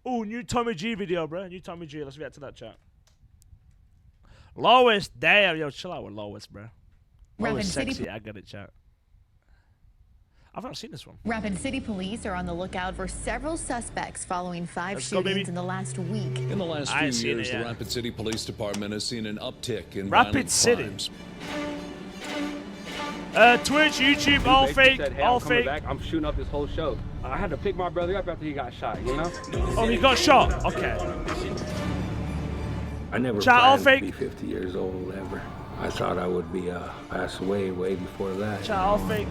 Oh, new Tommy G video, bro. New Tommy G. Let's react to that, chat. Lois, damn, yo, chill out with Lois, bro. Lois sexy. I got it, chat. I've not seen this one. Rapid City police are on the lookout for several suspects following 5 shootings in the last week. In the last few years, the Rapid City Police Department has seen an uptick in Rapid City crimes. Twitch, YouTube, all fake, said, hey, all I'm coming fake. Back. I'm shooting up this whole show. I had to pick my brother up after he got shot, you know? Oh, he got shot? Okay. I never planned to be 50 years old ever. I thought I would be passed away way before that. Chat, all fake.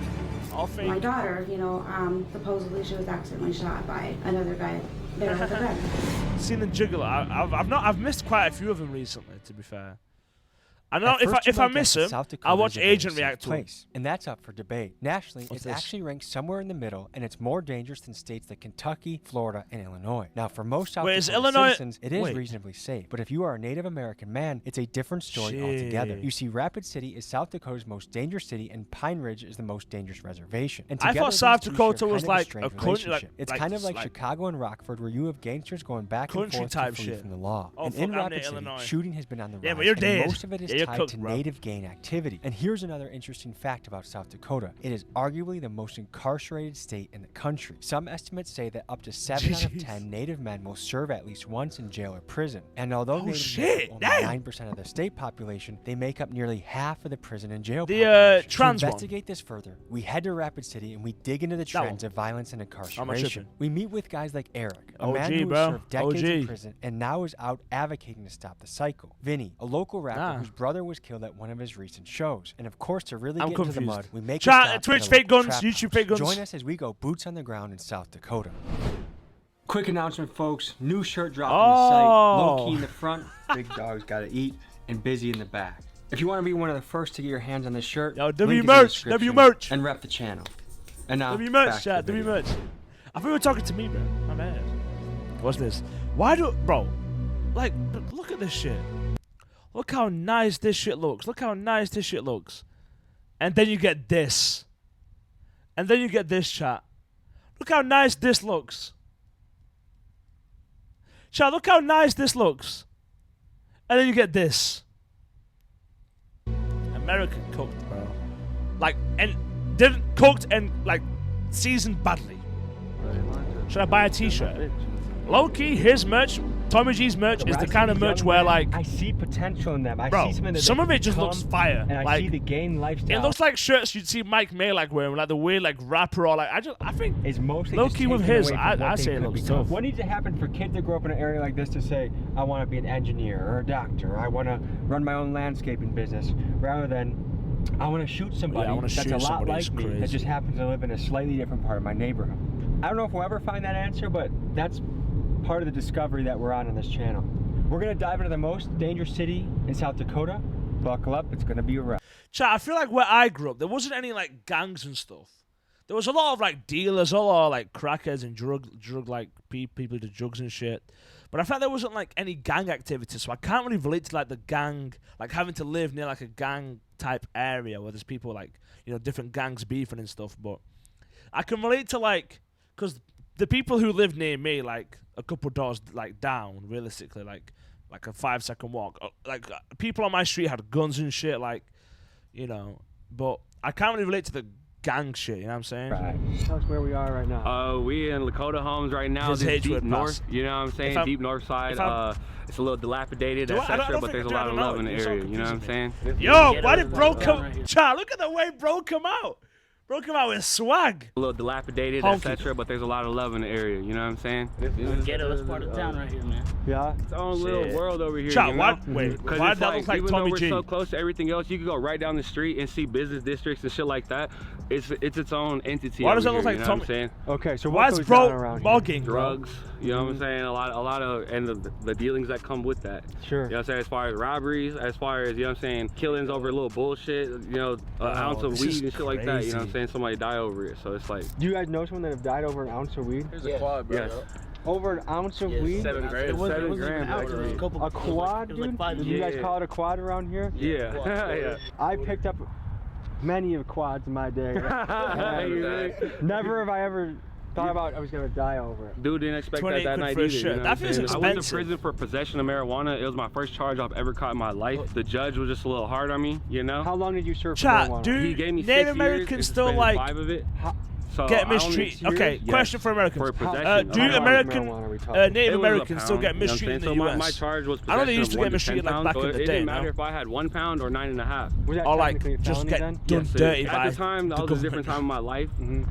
All fake. My daughter, you know, supposedly she was accidentally shot by another guy there with a gun. Seen the Juggler. I've missed quite a few of them recently, to be fair. I know if I miss him, I'll watch Agent react to him. And that's up for debate. Nationally, it's actually ranked somewhere in the middle, and it's more dangerous than states like Kentucky, Florida, and Illinois. Now, for most South Dakota citizens, it is reasonably safe. But if you are a Native American man, it's a different story altogether. You see, Rapid City is South Dakota's most dangerous city, and Pine Ridge is the most dangerous reservation. And I thought South Dakota was like a country. It's kind of like Chicago and Rockford, where you have gangsters going back and forth to flee from the law. And in Rapid City, shooting has been on the rise. But you're dead. Most of it is tied to native gang activity. And here's another interesting fact about South Dakota. It is arguably the most incarcerated state in the country. Some estimates say that up to 7 out of 10 native men will serve at least once in jail or prison. And although natives make up only 9% of the state population, they make up nearly half of the prison and jail population. To investigate this further, we head to Rapid City and we dig into the trends of violence and incarceration. We meet with guys like Eric, a man who served decades in prison and now is out advocating to stop the cycle. Vinny, a local rapper whose brother was killed at one of his recent shows. And of course, to really get into the mud, we make Twitch fake guns, YouTube fake guns. Join us as we go boots on the ground in South Dakota. Quick announcement, folks. New shirt dropped on the site. Low key in the front, big dogs gotta eat, and busy in the back. If you want to be one of the first to get your hands on this shirt, W merch, and rep the channel. And now, W merch, chat, W merch. I thought you were talking to me, bro. My man. What's this? Why do, bro? Like, look at this shit. Look how nice this shit looks. Look how nice this shit looks. And then you get this. And then you get this, chat. Look how nice this looks. Chat, look how nice this looks. And then you get this. American cooked, bro. Like, and didn't cooked and like seasoned badly. Should I buy a t-shirt? Low key, his merch, Tommy G's merch, is the kind of merch where like I see potential in them. I see something that some of it just looks fire. And I see the game lifestyle. It looks like shirts you'd see Mike May like wearing, like the weird like rapper or like I think it's mostly low key with his. I say it looks tough. What needs to happen for kids that grow up in an area like this to say, I want to be an engineer or a doctor, or I want to run my own landscaping business, rather than I want to shoot somebody that's a lot like me that just happens to live in a slightly different part of my neighborhood. I don't know if we'll ever find that answer, but that's part of the discovery that we're on this channel. We're going to dive into the most dangerous city in South Dakota. Buckle up, it's going to be a wrap. Chat, I feel like where I grew up, there wasn't any like gangs and stuff. There was a lot of like dealers, a lot of like crackheads and drug like people who do drugs and shit. But I felt there wasn't like any gang activity, so I can't really relate to like the gang, like having to live near like a gang type area where there's people like, you know, different gangs beefing and stuff. But I can relate to like, because the people who live near me, like a couple doors like down, realistically, like a 5-second walk, like people on my street had guns and shit, like, you know. But I can't really relate to the gang shit, you know what I'm saying? Right. Tell us where we are right now. We in Lakota Homes right now. This is deep north, you know what I'm saying? Deep north side. It's a little dilapidated, etc., but there's a lot of love in the area, you know what I'm saying? Yo, why did bro come? Chat, look at the way bro come out. Bro come out with swag. A little dilapidated, etc., but there's a lot of love in the area, you know what I'm saying? Ghetto part of town right here, man. Yeah? It's our own little world over here, Chat, you know? wait, why does that look like even Tommy though G? we're so close to everything else, you can go right down the street and see business districts and shit like that. It's its own entity. Why does that over look here, like you know Tommy? what I'm saying? Okay, so why what is goes bro down around mugging? Drugs, you know what I'm saying? A lot of, and the dealings that come with that. Sure. You know what I'm saying? As far as robberies, as far as, you know what I'm saying, killings over a little bullshit, you know, an ounce of weed and shit like that, you know what I'm saying? Somebody die over it, so it's like. Do you guys know someone that have died over an ounce of weed? There's a quad, bro. Yes. Over an ounce of weed? 7 grams. It wasn't 7 grams, actually. A quad, dude? Like Did you guys call it a quad around here? Yeah. Yeah. I picked up many of quads in my day. Never have I ever thought about I was gonna die over it. Dude didn't expect that night for a either. shirt. You know That feels I went to expensive. prison for possession of marijuana. It was my first charge I've ever caught in my life. The judge was just a little hard on me, you know. How long did you serve for Chat, marijuana? dude. He gave me 6 Native years. Americans and still suspended like 5 of it. So get I only- mistreated. Okay, Yes, question for Americans. for possession. Do How much American marijuana are we talking? Native It was a Americans still pound, get you know what I'm mistreated in saying? the So US? my charge was I know they possession used to of 1 get mistreated 10 like back pounds, in so the it day. didn't No? matter if I had 1 pound or 9.5. Was that Or like technically a just felony get then? done Yes, dirty by at the time, that the was a different government. time in my life,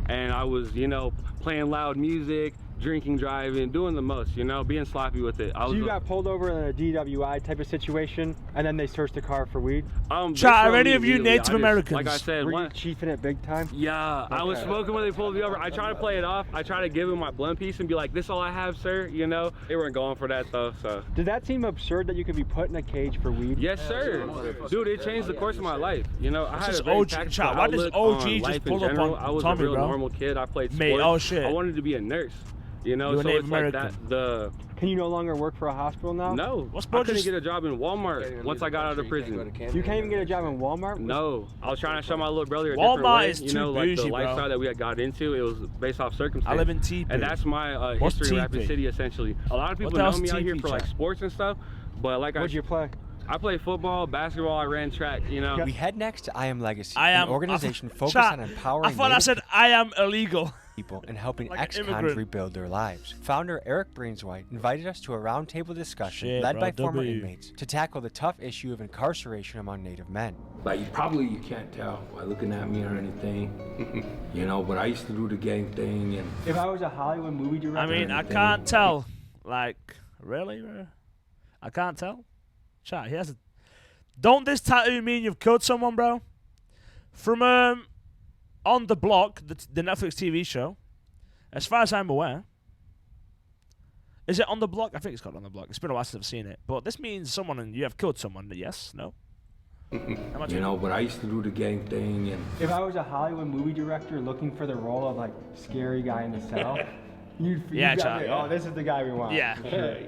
and I was, you know, playing loud music, drinking, driving, doing the most, you know, being sloppy with it. I So was. you got pulled over in a DWI type of situation, and then they searched the car for weed? They Chat, are slowed any me of you immediately. Native Americans? Like I said, Were you one. chiefing it big time? Yeah, I was smoking when they pulled me over. I try to play it off. I try to give them my blunt piece and be like, "This all I have, sir." You know, they weren't going for that though. So. Did that seem absurd that you could be put in a cage for weed? Yes, sir. Dude, it changed the course of my life. You know, I had This a very OG tactical chat. Why does outlook OG on just life in pull up general. on I was Tommy, a real bro? normal kid. I played sports. Mate, oh shit. I wanted to be a nurse. You know, You a so Native it's like American? that. Can you no longer work for a hospital now? No, What's I bro couldn't just- get a job in Walmart once I got out of prison. You can't even get a job in Walmart? No, I was trying to show my little brother a Walmart different way. is You too know, like bougie, the bro. lifestyle that we had got into, it was based off circumstance. I live in TP. And that's my What's history in Rapid TP? City, essentially. A lot of people the know hell's me out here TP, for like chat? sports and stuff, but like What'd you play? I play football, basketball, I ran track, you know. We head next to I Am Legacy, I am an organization focused chat, on empowering I thought I Native said I am illegal. people and helping Like an ex-cons immigrant. rebuild their lives. Founder Eric Brainswhite invited us to a roundtable discussion Shit, led bro, by former W. inmates to tackle the tough issue of incarceration among Native men. Like, you can't tell by looking at me or anything, you know, but I used to do the gang thing, and If I was a Hollywood movie director, I mean, I can't tell. Like, really, bro? I can't tell. Chat, he has a. Don't this tattoo mean you've killed someone, bro? From On the Block, the Netflix TV show. As far as I'm aware. Is it On the Block? I think it's called On the Block. It's been a while since I've seen it. But this means someone and you have killed someone. Yes? No? you know, but I used to do the gang thing, and if I was a Hollywood movie director looking for the role of like scary guy in the cell, you'd Yeah, got John. me, oh, this is the guy we want. Yeah.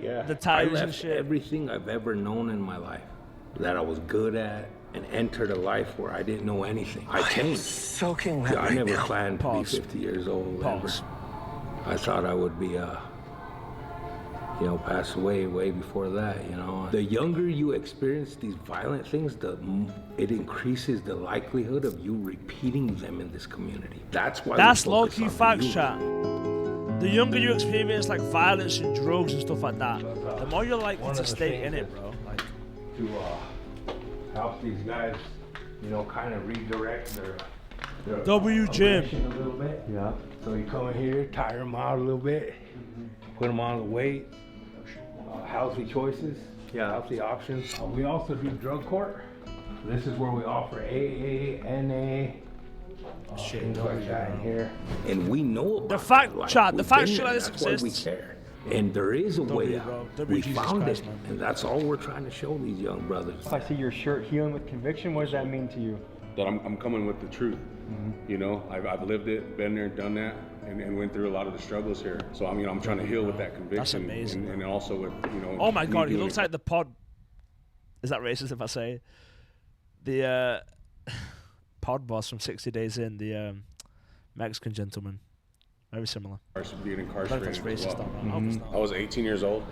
yeah, The I tattoos and left shit. everything I've ever known in my life that I was good at, and entered a life where I didn't know anything. I changed. Soaking Yeah, I never planned to Pause. be 50 years old. Pause. Ever. I thought I would be, pass away way before that, you know. The younger you experience these violent things, it increases the likelihood of you repeating them in this community. That's why That's we focus low-key on the facts, youth. chat. The younger you experience like violence and drugs and stuff like that, the more you're likely to stay in it, bro. Like, To help these guys, kind of redirect their W Jim. aggression a little bit. Yeah. So you come in here, tire them out a little bit, put them on the weight, healthy choices, healthy options. We also do drug court. This is where we offer AA, NA, things like that in here. And we know about The fact, that life. chat, the We've fact been shit there. like this That's why we exists. care. And there is a way bro. out. W We Jesus found Christ, it, man. and that's all we're trying to show these young brothers. If I see your shirt, Healing with Conviction, what does that mean to you? That I'm coming with the truth. You know, I've lived it, been there, done that, and went through a lot of the struggles here. So I'm trying to heal with that conviction. amazing. And also with, Oh my me god, he doing looks it. like the pod. Is that racist if I say the pod boss from 60 Days In, the Mexican gentleman? Very similar. Being I don't know if incarcerated that's as racist well. or not. I hope it's not. I was 18 years old.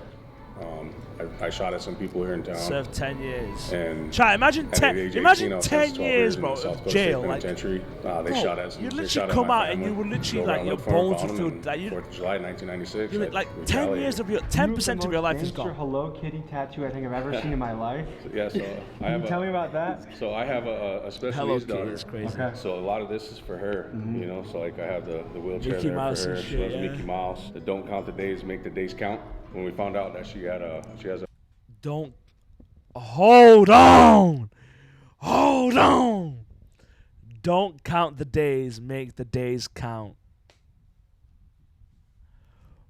I shot at some people here in town. Served 10 years. And Chat, imagine at the 10. age of 18, Imagine I was 10 sentenced to 12 years, in bro, the South of Coast jail. State Like, Penitentiary. They bro, shot at some. you they literally shot at come my out and family. you would literally, Drove like, around your Lake Forest bones would on feel them like you. 4th of July, 1996. You I like 10 retaliated. years of your You 10% have the of your most life is gangster gone. Hello Kitty tattoo I think I've ever seen in my life. Yeah, so I Can have you tell me about that? So I have a special Hello needs Kitty, daughter. it's crazy. Okay. So a lot of this is for her, you know. So like I have the wheelchair Mickey there Mouse for her. and She shit, loves yeah. Mickey Mouse. The don't count the days, make the days count. When we found out that she has a Don't. Hold on. Hold on. Don't count the days, make the days count.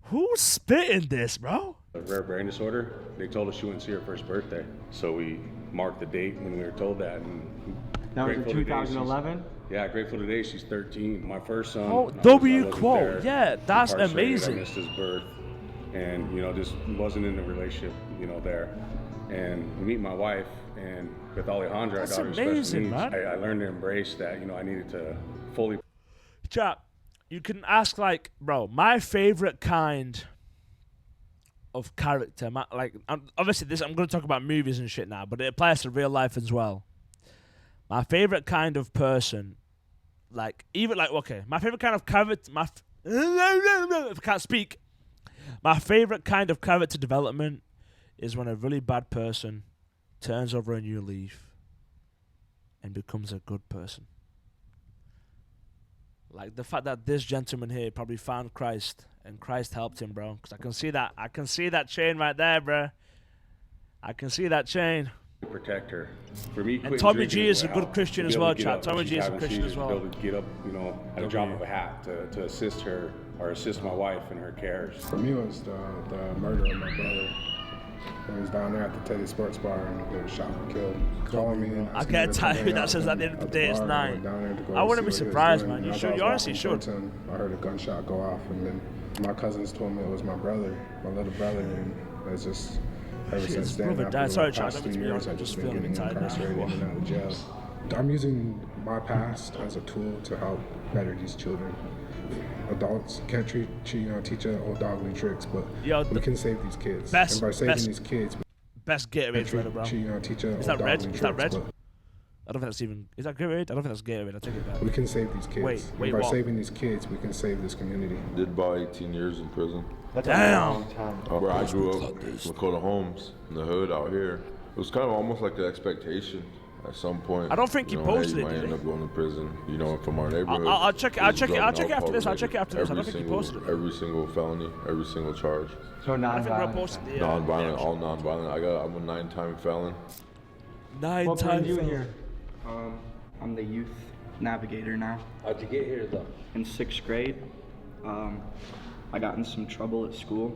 Who's spitting this, bro? rare brain disorder, they told us she wouldn't see her first birthday. So we marked the date when we were told that. And That was in grateful today she's- 2011? Yeah, grateful today she's 13. My first son. Oh, I wasn't W quote. there. Yeah, that's Incarcerated, amazing. I missed his birth, and just wasn't in the relationship, there. And we meet my wife, and with Alejandra, That's our daughter with special amazing, needs, man. I learned to embrace that. I needed to fully. Chat, you can ask, like, bro, my favorite kind of character, obviously this, I'm going to talk about movies and shit now, but it applies to real life as well. My favorite kind of person, my favorite kind of character, if I can't speak, my favorite kind of character development is when a really bad person turns over a new leaf and becomes a good person. Like the fact that this gentleman here probably found Christ and Christ helped him, bro. Because I can see that chain right there, bro. I can see that chain. Protect her. For me, and Tommy G is a good Christian as well, chat. Tommy G is a Christian as well. To be able to get up, at a drop of a hat to assist her or assist my wife in her cares. For me, it was the murder of my brother. He was down there at the Teddy Sports Bar and he was shot and killed. Calling me and I get a tattoo that says at the end of the day it's 9. I wouldn't be surprised, man. You honestly should. I heard a gunshot go off, and then my cousins told me it was my brother, my little brother, and it's just ever since then. After the past 2 years, I've just been getting incarcerated and out of jail. I'm using my past as a tool to help better these children. Adults can't teach old dog new tricks, but we can save these kids. And by saving these kids, best Gatorade red, bro. Is that red? Is that red? I don't think that's even. Is that Gatorade? I don't think that's Gatorade. I take it back. We can save these kids. Wait, by saving these kids, we can save this community. Did about 18 years in prison. Damn. Where I grew up, Dakota Homes, in the hood out here. It was kind of almost like an expectation. At some point, I don't think he posted it. You might end up going to prison, from our neighborhood. I'll check it after this. I don't think he posted it. Every single felony, every single charge. So non-violent. All non-violent. I'm a 9-time felon. 9 times. You here? I'm the youth navigator now. How'd you get here, though? In 6th grade, I got in some trouble at school.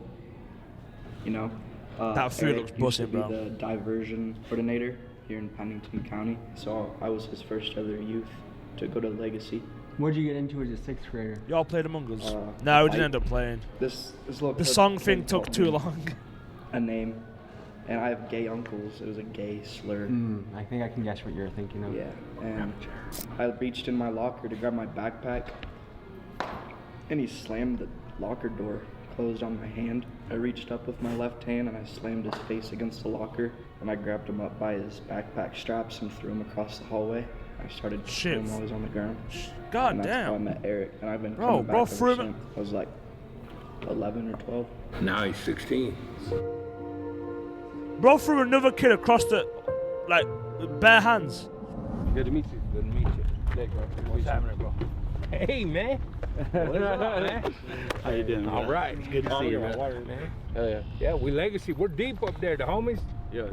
That food looks bussing, bro. The diversion coordinator here in Pennington County, so I was his first ever youth to go to Legacy. What'd you get into as a 6th grader? Y'all played Among Us? No, we didn't end up playing. The song thing took too long. A name, and I have gay uncles. It was a gay slur. I think I can guess what you're thinking of. Yeah, and I reached in my locker to grab my backpack, and he slammed the locker door closed on my hand. I reached up with my left hand and I slammed his face against the locker, and I grabbed him up by his backpack straps and threw him across the hallway. I started shooting him while he was on the ground. God and damn. That's how I met Eric, and I've been coming back ever since. I was like 11 or 12. Now he's 16. Bro threw another kid across the, with bare hands. Good to meet you. Good to meet you. There you go. What's happening, bro? Hey, man. What's up, man? How you doing, man? All right. Good to see you, man. Hell yeah. Yeah, we Legacy. We're deep up there, the homies. Yeah.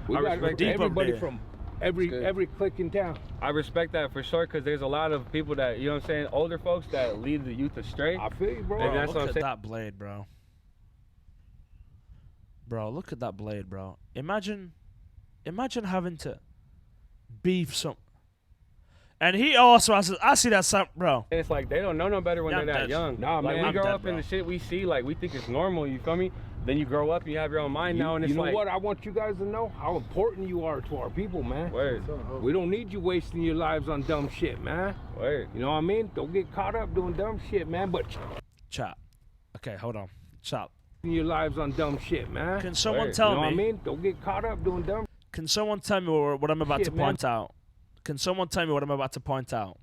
We got everybody from every clique in town. I respect that for sure, because there's a lot of people that, older folks that lead the youth astray. I feel you, bro. And that's look at that blade, bro. Bro, look at that blade, bro. Imagine having to beef some. And he also has. I see that, bro. And it's like they don't know no better when they're that young. Nah, man. We grow up in the shit we see, we think it's normal. You feel me? Then you grow up and you have your own mind now, and it's like. You know what? I want you guys to know how important you are to our people, man. Word. We don't need you wasting your lives on dumb shit, man. Word. You know what I mean? Don't get caught up doing dumb shit, man. But. Chat. Okay, hold on. Chat. Your lives on dumb shit, man. Can someone tell me? You know what I mean? Don't get caught up doing dumb. Can someone tell me what I'm about to point out? Can someone tell me what I'm about to point out?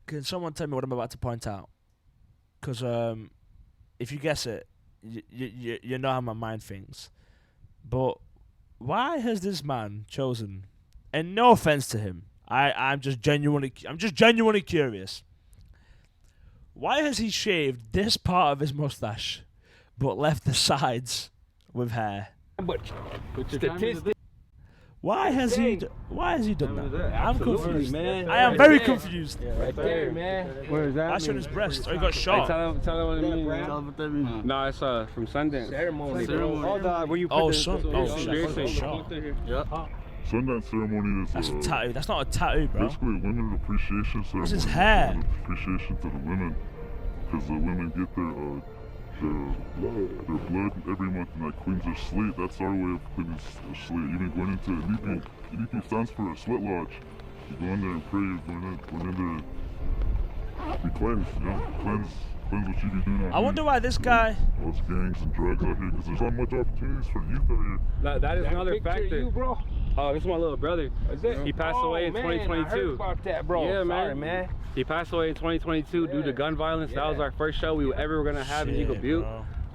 Can someone tell me what I'm about to point out? Because if you guess it, you know how my mind thinks. But why has this man chosen? And no offense to him, I'm just genuinely curious. Why has he shaved this part of his mustache, but left the sides with hair? But statistics. Why has he done that? I'm confused, man. I am very confused. Yeah, right there, man. Where is that? That's on his breast. Oh, he got shot. Tell him what it means. Tell him what that means. No, it's from Sundance. Ceremony. Hold on, where you put shit. Shot. Yep. Sundance ceremony is that's a tattoo. That's not a tattoo, bro. Basically, a women's appreciation ceremony. What's his hair? Appreciation to the women, because the women get their blood every month in Queens of Slate. That's our way of Queens of Slate. Even going into Inipi stands for a sweat lodge. You go in there and pray. Go in there, be cleansed, you know, cleanse what you be doing. I wonder why this guy. All those gangs and drugs out here, because there's not much opportunities for youth out here. That is another factor. You, bro? Oh, this is my little brother. He passed away in 2022. I heard about that, bro. Yeah, Sorry, man. He passed away in 2022 due to gun violence. That was our first show we ever were gonna have in Eagle Butte.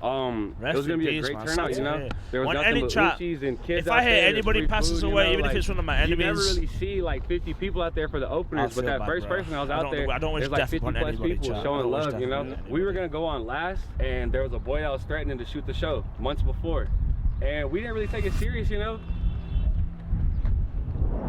It was gonna be a great turnout, you know. There was nothing but Uchis and kids if out I hear there. anybody passes away, even if it's one of my enemies, you never really see like 50 people out there for the openers. But that first person that was out there, there's like 50 plus people showing love, you know. We were gonna go on last, and there was a boy that was threatening to shoot the show months before, and we didn't really take it serious, you know.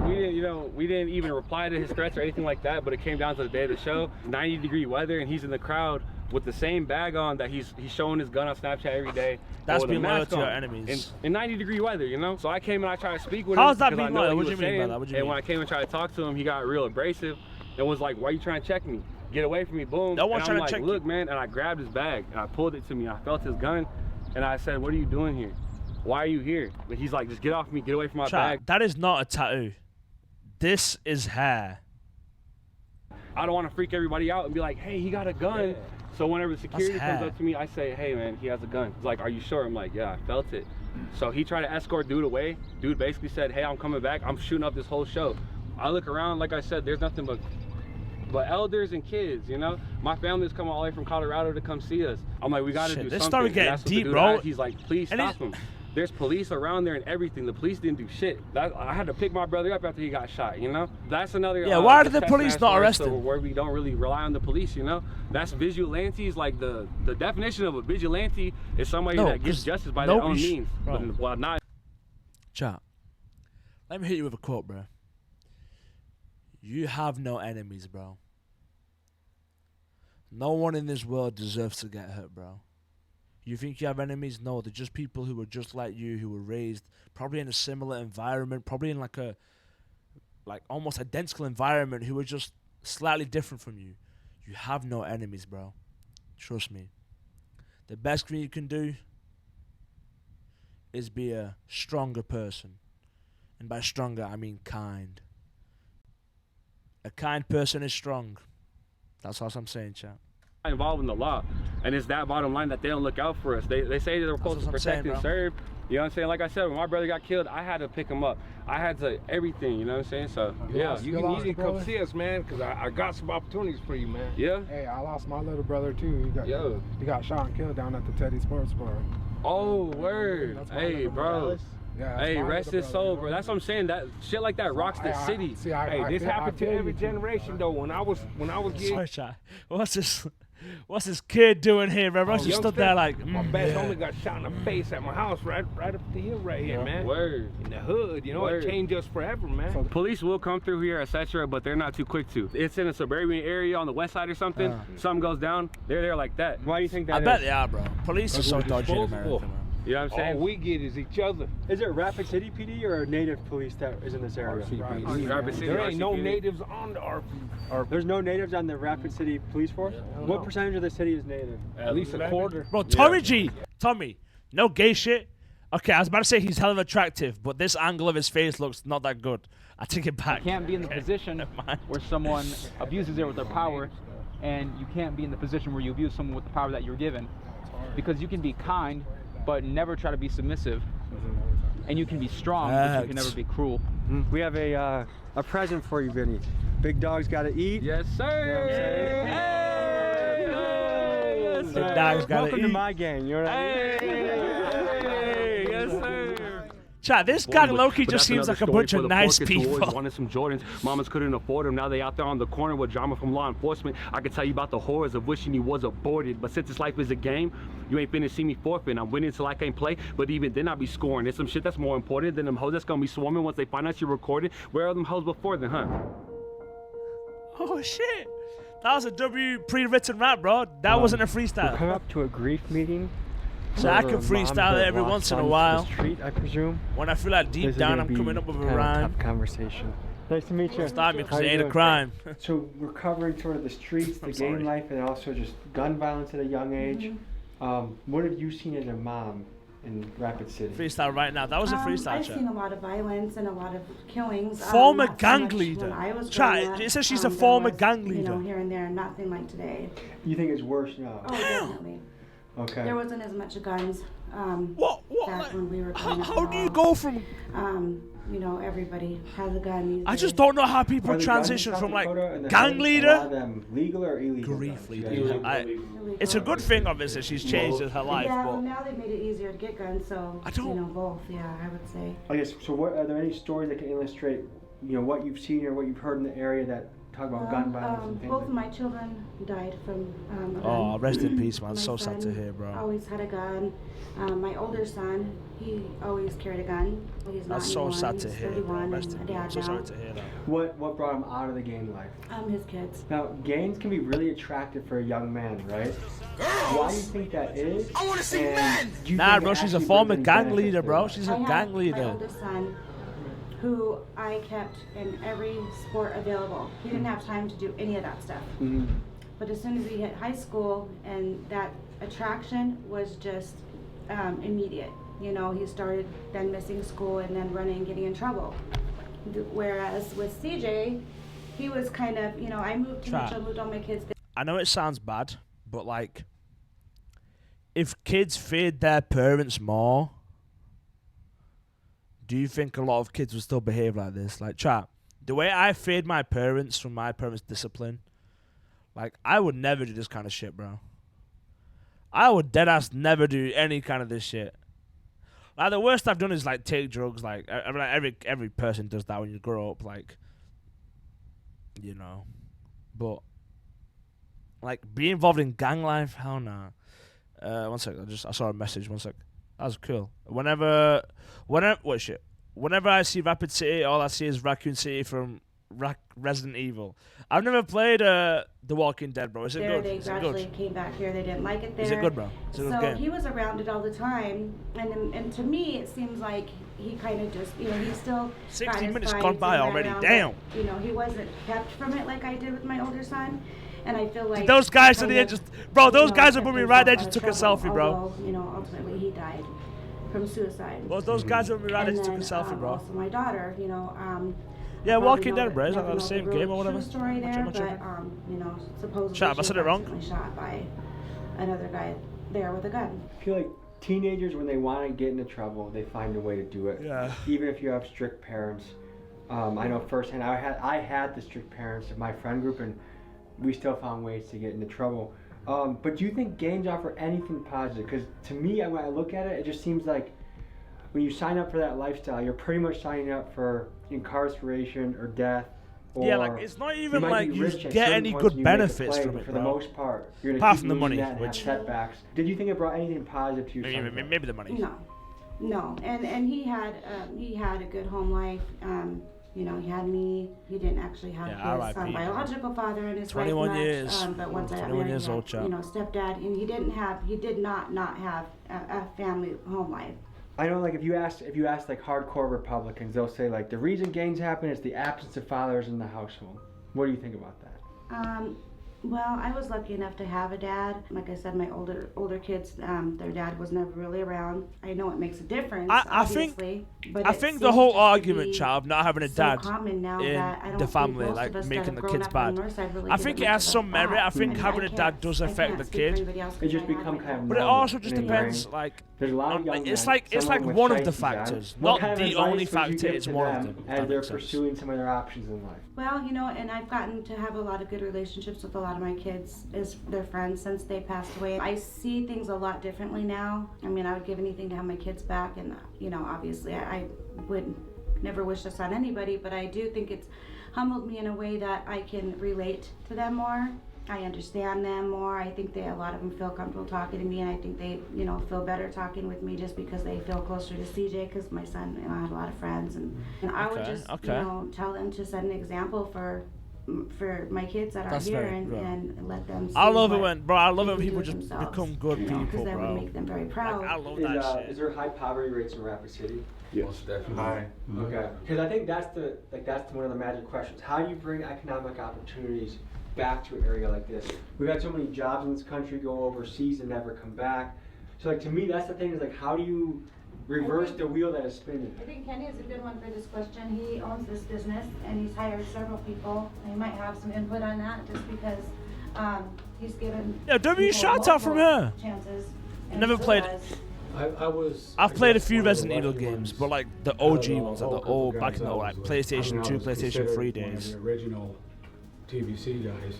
We didn't even reply to his threats or anything like that, but it came down to the day of the show, 90-degree weather, and he's in the crowd with the same bag on that he's showing his gun on Snapchat every day. That's being loyal to your enemies. In 90-degree weather, you know? So I came and I tried to speak with him. How's that being loyal? What do you mean by that? And when I came and tried to talk to him, he got real abrasive and was like, why are you trying to check me? Get away from me, boom. No one's and I'm trying to check look, man, and I grabbed his bag and I pulled it to me. I felt his gun and I said, what are you doing here? Why are you here? But he's like, just get off me, get away from my bag. That is not a tattoo. This is hair. I don't want to freak everybody out and be like, hey, he got a gun. Yeah. So whenever security comes up to me, I say, hey, man, he has a gun. He's like, are you sure? I'm like, yeah, I felt it. So he tried to escort dude away. Dude basically said, hey, I'm coming back. I'm shooting up this whole show. I look around, like I said, there's nothing but elders and kids, you know? My family's come all the way from Colorado to come see us. I'm like, we got to do something. This started getting deep, bro. He's like, please stop him. There's police around there and everything. The police didn't do shit. I had to pick my brother up after he got shot, you know? That's another... Yeah, why did the police not arrest him? Where we don't really rely on the police, you know? That's vigilantes. Like, the definition of a vigilante is somebody that gets justice by their own means. But, well, not... Chat. Let me hit you with a quote, bro. You have no enemies, bro. No one in this world deserves to get hurt, bro. You think you have enemies? No, they're just people who are just like you, who were raised probably in a similar environment, probably in like almost identical environment, who are just slightly different from you. You have no enemies, bro. Trust me. The best thing you can do is be a stronger person. And by stronger, I mean kind. A kind person is strong. That's all I'm saying, chat. Involved in the law, and it's that bottom line that they don't look out for us. They say they're supposed to protect and serve. You know what I'm saying? Like I said, when my brother got killed, I had to pick him up. I had to everything. You know what I'm saying? So yeah, you can come see us, man, because I got some opportunities for you, man. Yeah. Hey, I lost my little brother too. He got shot and killed down at the Teddy Sports Bar. Oh word. Hey, bro. Yeah, hey, rest his soul, bro. That's what I'm saying. That shit like that rocks the city. Hey, this happened to every generation though. When I was Sorry, chat. What's this kid doing here, bro? Just stood there like, my best homie got shot in the face at my house right up the hill right here, man. Word. In the hood, you know, it changed us forever, man. So police will come through here, etc., but they're not too quick to. It's in a suburban area on the west side or something. Something goes down, they're there like that. Why do you think that I bet they are, bro. Police are so dodgy in America, man. You know what I'm saying? All we get is each other. Is it Rapid City PD or native police that is in this area? Rapid City, there ain't no natives on the RP. There's no natives on the Rapid City Police Force? What percentage of the city is native? At least a quarter. Bro, Tommy G. Tommy, no gay shit. Okay, I was about to say he's hell of attractive, but this angle of his face looks not that good. I take it back. You can't be in the position where someone abuses it with their power, and you can't be in the position where you abuse someone with the power that you're given. Because you can be kind, but never try to be submissive. And you can be strong, but you can never be cruel. We have a present for you, Vinny. Big dog's got to eat. Yes, sir. Hey, Big dog's got to eat. Welcome to my gang. You know what I mean? Hey, yes, sir. Chat, this gang Loki just seems like a bunch of nice people. Wanted some Jordans. Mamas couldn't afford them. Now they out there on the corner with drama from law enforcement. I could tell you about the horrors of wishing you was aborted. But since this life is a game, you ain't finna see me forfeit. I'm winning till I can't play. But even then I be scoring. There's some shit that's more important than them hoes that's gonna be swarming once they find out you're recorded. Where are them hoes before then, huh? Oh shit. That was a pre-written rap, bro. That wasn't a freestyle. We come up to a grief meeting. So I can freestyle it every once in a while. Street, I presume. When I feel like deep down I'm coming up with a rhyme. Tough conversation. Nice to meet you. Don't stop me because it ain't a crime. So we're covering sort of the streets, the gang life, and also just gun violence at a young age. What have you seen as a mom in Rapid City? Freestyle right now. That was a freestyle I've chat. seen a lot of violence and a lot of killings. Former not so gang much leader. when I was Chat, growing up. it says she's a There former was, gang You know, leader. here and there, nothing like today. You think it's worse now? Oh, definitely. Okay. There wasn't as much guns. What? Back when we were growing up How at do you all. go from? You know, everybody has a gun these I days. just don't know how people Are the guns in transition South from like Dakota and the gang hood, a lot of leader. them legal or illegal? Grief guns? leader. Yeah. It's a good thing, obviously. She's changed her life, Yeah, but well, now they've made it easier to get guns, so you know, both. Yeah, I would say. I guess. So, what are there any stories that can illustrate, you know, what you've seen or what you've heard in the area that talk about gun violence and things? Both of my children died from a gun. oh, rest in peace, man. My So sad to son hear, bro. Always had a gun. My older son, he always carried a gun. He's not That's so anymore. sad to He's hear, bro. 31 Rest and in a peace. dad So now. sorry to hear that. What brought him out of the gang life? His kids. Now, gangs can be really attractive for a young man, right? Why do you think that is? I want to see men. Nah, bro, she's a former gang leader, bro. She's a gang My leader. oldest son, who I kept in every sport available. He didn't have time to do any of that stuff. Mm-hmm. But as soon as he hit high school, and that attraction was just immediate. You know, he started then missing school and then running and getting in trouble. Whereas with CJ, he was kind of, you know, I moved to Mitchell, moved all my kids. I know it sounds bad, but like, if kids feared their parents more, do you think a lot of kids would still behave like this? Like, chat, the way I feared my parents from my parents' discipline, like, I would never do this kind of shit, bro. I would deadass never do any kind of this shit. Like, the worst I've done is like take drugs. Like, every person does that when you grow up. Like, you know, but like be involved in gang life, hell nah. 1 sec, I saw a message. 1 sec. That was cool. Whenever I see Rapid City, all I see is Raccoon City from Resident Evil. I've never played The Walking Dead, bro. Is it good? They Is it gradually good? came back here. They didn't like it there. Is it good, bro? Is it a good So game? he was around it all the time, and to me it seems like he kind of just, you know, he still 60 got minutes his gone fights by and ran already. around, Damn. but, you know, he wasn't kept from it like I did with my older son, and I feel like Those guys at kind the end of, just, bro. Those you know, guys that kept put me right there himself just out took a of selfie, trouble, bro. although, you know, ultimately he died from suicide. Well, those guys that put me right there And just took a then, selfie, bro. Also, my daughter, you know. Yeah, I Walking probably Dead, bro. Is that never the know same real game or whatever? true story Much there, of it. but you know, supposedly Chat, have I she said was it wrong? accidentally shot by another guy there with a gun. I feel like teenagers, when they want to get into trouble, they find a way to do it. Yeah. Even if you have strict parents. I know firsthand. I had the strict parents of my friend group, and we still found ways to get into trouble. But do you think gangs offer anything positive? Because to me, when I look at it, it just seems like when you sign up for that lifestyle, you're pretty much signing up for incarceration or death. Or Yeah, like, it's not even might like be you rich at get certain any points good and you make a benefits play, from but it, for bro. the most part, you're gonna Apart keep from the losing money, that and have which- setbacks. Did you think it brought anything positive to you? Maybe the money. No, and he had a good home life. You know, he had me. He didn't actually have Yeah, his RIP. biological father and his wife 21 much, years. but once I got 21 married, years he old had, chap. you know, stepdad, and he did not have a family home life. I know, like if you ask like hardcore Republicans, they'll say like the reason gangs happen is the absence of fathers in the household. What do you think about that? Well, I was lucky enough to have a dad. Like I said, my older kids, their dad was never really around. I know it makes a difference. I think but I it think the seems whole just to argument, be child, of not having a so dad common now in that I don't the think family, most like of us that making have the grown kids up on bad. the north side really I give think it it has much of some that. merit. I think mean, having I a dad can't- does I affect can't the speak for kid. anybody else It 'cause just I had become my kind of dad. But it normal also just in depends, ingrained. like, There's a lot of young it's men, like some of them with one of the shiesty dads. factors, What not kind of the advice only would you factor. give It's to one of them them. if as that they're makes sense. pursuing some of their options in life. Well, you know, and I've gotten to have a lot of good relationships with a lot of my kids as their friends since they passed away. I see things a lot differently now. I mean, I would give anything to have my kids back, and you know, obviously, I would never wish this on anybody, but I do think it's humbled me in a way that I can relate to them more. I understand them more. I think a lot of them feel comfortable talking to me, and I think they, you know, feel better talking with me just because they feel closer to CJ. Because my son, you know, I had a lot of friends, and I would just, you know, tell them to set an example for my kids that are That's here, very and let them see I love it what when, bro. I love they it when can people do just themselves, become good you know, 'cause people, that bro. would make them very proud. Like, I love that shit. Is there high poverty rates in Rapid City? Yes, High. Okay, because I think that's one of the magic questions. How do you bring economic opportunities back to an area like this? We've had so many jobs in this country go overseas and never come back. So like to me, that's the thing is like, how do you reverse the wheel that is spinning? I think Kenny is a good one for this question. He owns this business and he's hired several people. And he might have some input on that just because he's given shout out from her. chances. Never played. I've played a few Resident Evil games, but like the OG ones, like the old back in the like PlayStation 2, PlayStation 3 days. The original TBC guys.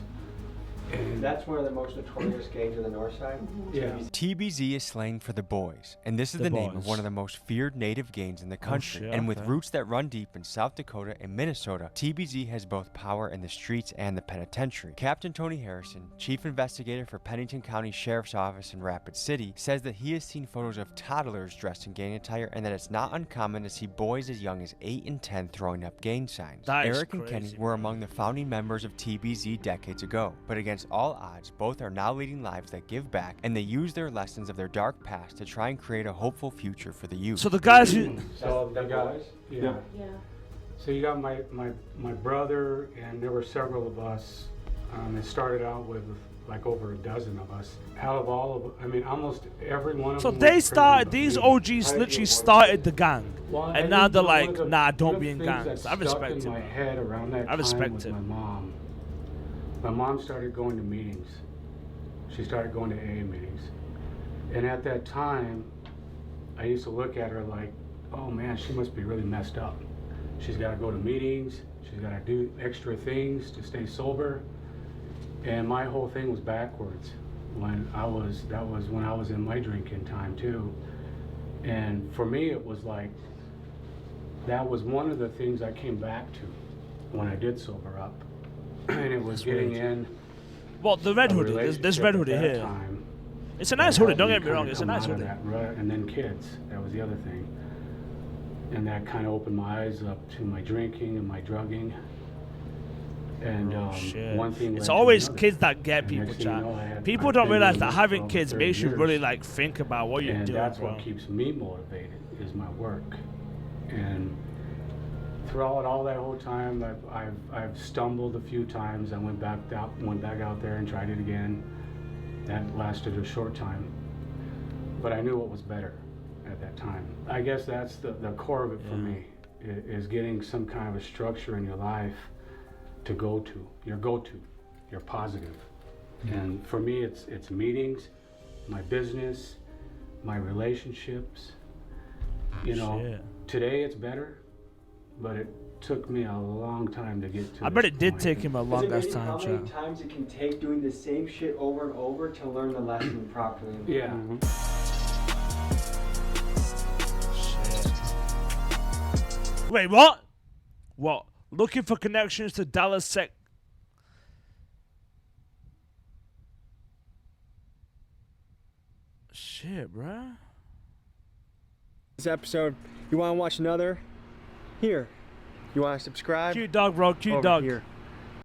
And that's one of the most notorious gangs in the north side. Yeah. TBZ is slang for the boys, and this is the name of one of the most feared native gangs in the country. And with roots that run deep in South Dakota and Minnesota, TBZ has both power in the streets and the penitentiary. Captain Tony Harrison, chief investigator for Pennington County Sheriff's Office in Rapid City, says that he has seen photos of toddlers dressed in gang attire and that it's not uncommon to see boys as young as 8 and 10 throwing up gang signs. Eric and Kenny were among the founding members of TBZ decades ago, but against all odds, both are now leading lives that give back, and they use their lessons of their dark past to try and create a hopeful future for the youth. So the guys who... So they got it? Yeah. So you got my brother, and there were several of us. It started out with like over a dozen of us. Out of all of, I mean, almost every one of them. So they started, these OGs literally started the gang. And now they're like, nah, don't be in gangs. I respect it. I respect it. My mom started going to meetings. She started going to AA meetings. And at that time, I used to look at her like, oh man, she must be really messed up. She's got to go to meetings. She's got to do extra things to stay sober. And my whole thing was backwards. That was when I was in my drinking time too. And for me, it was like, that was one of the things I came back to when I did sober up. And it was getting in. Well, the red hoodie. There's red hoodie here. It's a nice hoodie. Don't get me wrong. It's a nice hoodie. And then kids. That was the other thing. And that kind of opened my eyes up to my drinking and my drugging. And one thing. It's always kids that get people, chat. People don't realize that having kids makes you really like think about what you're doing. And that's what keeps me motivated is my work. And throughout all that whole time, I've stumbled a few times. I went back out there and tried it again. That lasted a short time, but I knew what was better at that time. I guess that's the core of it for me, is getting some kind of a structure in your life to go to, your positive. And for me, it's meetings, my business, my relationships. You know, today it's better. But it took me a long time to get to. I bet it did take him a long ass time. How many times it can take doing the same shit over and over to learn the lesson properly? Yeah. Shit. Wait, what? What? Looking for connections to Dallas Sec. Shit, bruh. This episode, you want to watch another? Here. You want to subscribe? Cute dog, bro. Cute over dog. Here.